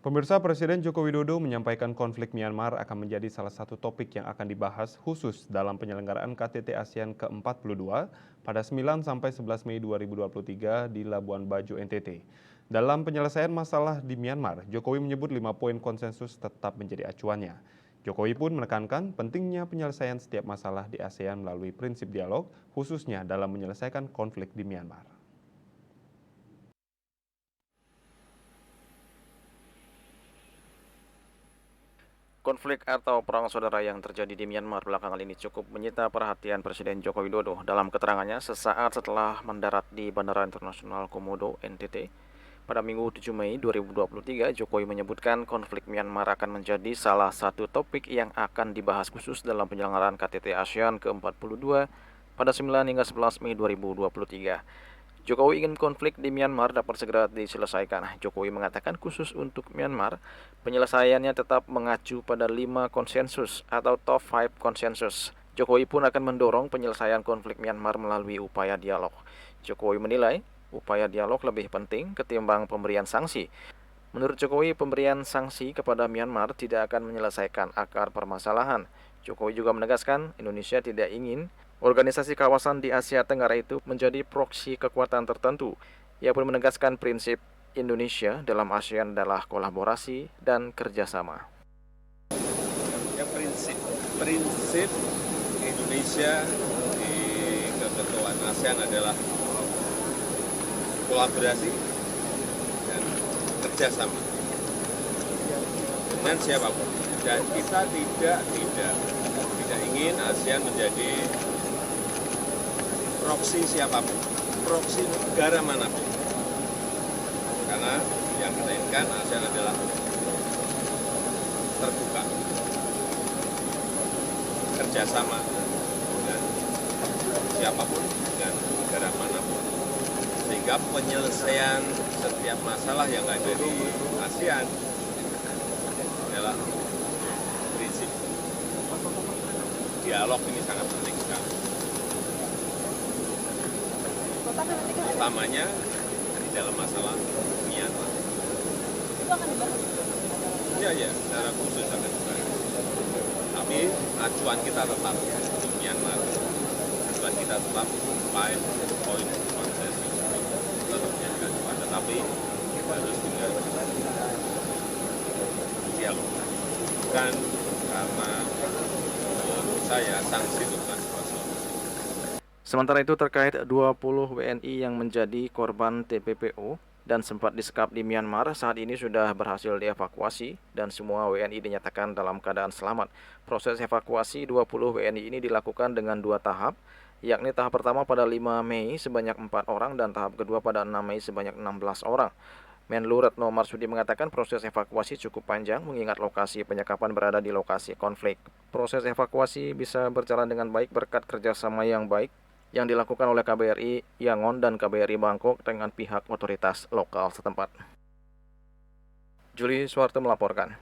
Pemirsa, Presiden Joko Widodo menyampaikan konflik Myanmar akan menjadi salah satu topik yang akan dibahas khusus dalam penyelenggaraan KTT ASEAN ke-42 pada 9-11 Mei 2023 di Labuan Bajo, NTT. Dalam penyelesaian masalah di Myanmar, Jokowi menyebut 5 poin konsensus tetap menjadi acuannya. Jokowi pun menekankan pentingnya penyelesaian setiap masalah di ASEAN melalui prinsip dialog, khususnya dalam menyelesaikan konflik di Myanmar. Konflik atau perang saudara yang terjadi di Myanmar belakangan ini cukup menyita perhatian Presiden Joko Widodo. Dalam keterangannya sesaat setelah mendarat di Bandara Internasional Komodo, NTT, pada Minggu 7 Mei 2023, Jokowi menyebutkan konflik Myanmar akan menjadi salah satu topik yang akan dibahas khusus dalam penyelenggaraan KTT ASEAN ke-42 pada 9 hingga 11 Mei 2023. Jokowi ingin konflik di Myanmar dapat segera diselesaikan. Jokowi mengatakan khusus untuk Myanmar, penyelesaiannya tetap mengacu pada 5 konsensus atau top 5 konsensus. Jokowi pun akan mendorong penyelesaian konflik Myanmar melalui upaya dialog. Jokowi menilai upaya dialog lebih penting ketimbang pemberian sanksi. Menurut Jokowi, pemberian sanksi kepada Myanmar tidak akan menyelesaikan akar permasalahan. Jokowi juga menegaskan Indonesia tidak ingin organisasi kawasan di Asia Tenggara itu menjadi proksi kekuatan tertentu. Ia pun menegaskan prinsip Indonesia dalam ASEAN adalah kolaborasi dan kerjasama. Ya, prinsip Indonesia di keketuaan ASEAN adalah kolaborasi dan kerjasama dengan siapapun. Dan kita tidak ingin ASEAN menjadi proksi siapapun, proksi negara manapun. Karena yang kita inginkan ASEAN adalah terbuka, kerjasama dengan siapapun, dengan negara manapun. Sehingga penyelesaian setiap masalah yang ada di ASEAN adalah prinsip dialog ini sangat penting sekali. Utamanya di dalam masalah Myanmar. Itu akan dibahas? Ya, secara khusus akan dibahas. Tapi acuan kita tetap untuk Myanmar. Acuan kita tetap 5 poin konsensus tetap menjadi acuan. Tetapi kita harus dengan dialog. Bukan karena menurut saya sanksi itu bukan sebuah solusi. Sementara itu terkait 20 WNI yang menjadi korban TPPO dan sempat disekap di Myanmar, saat ini sudah berhasil dievakuasi dan semua WNI dinyatakan dalam keadaan selamat. Proses evakuasi 20 WNI ini dilakukan dengan 2 tahap, yakni tahap pertama pada 5 Mei sebanyak 4 orang dan tahap kedua pada 6 Mei sebanyak 16 orang. Menlu Retno Marsudi mengatakan proses evakuasi cukup panjang mengingat lokasi penyekapan berada di lokasi konflik. Proses evakuasi bisa berjalan dengan baik berkat kerjasama yang baik yang dilakukan oleh KBRI Yangon dan KBRI Bangkok dengan pihak otoritas lokal setempat. Juli Suwarto melaporkan.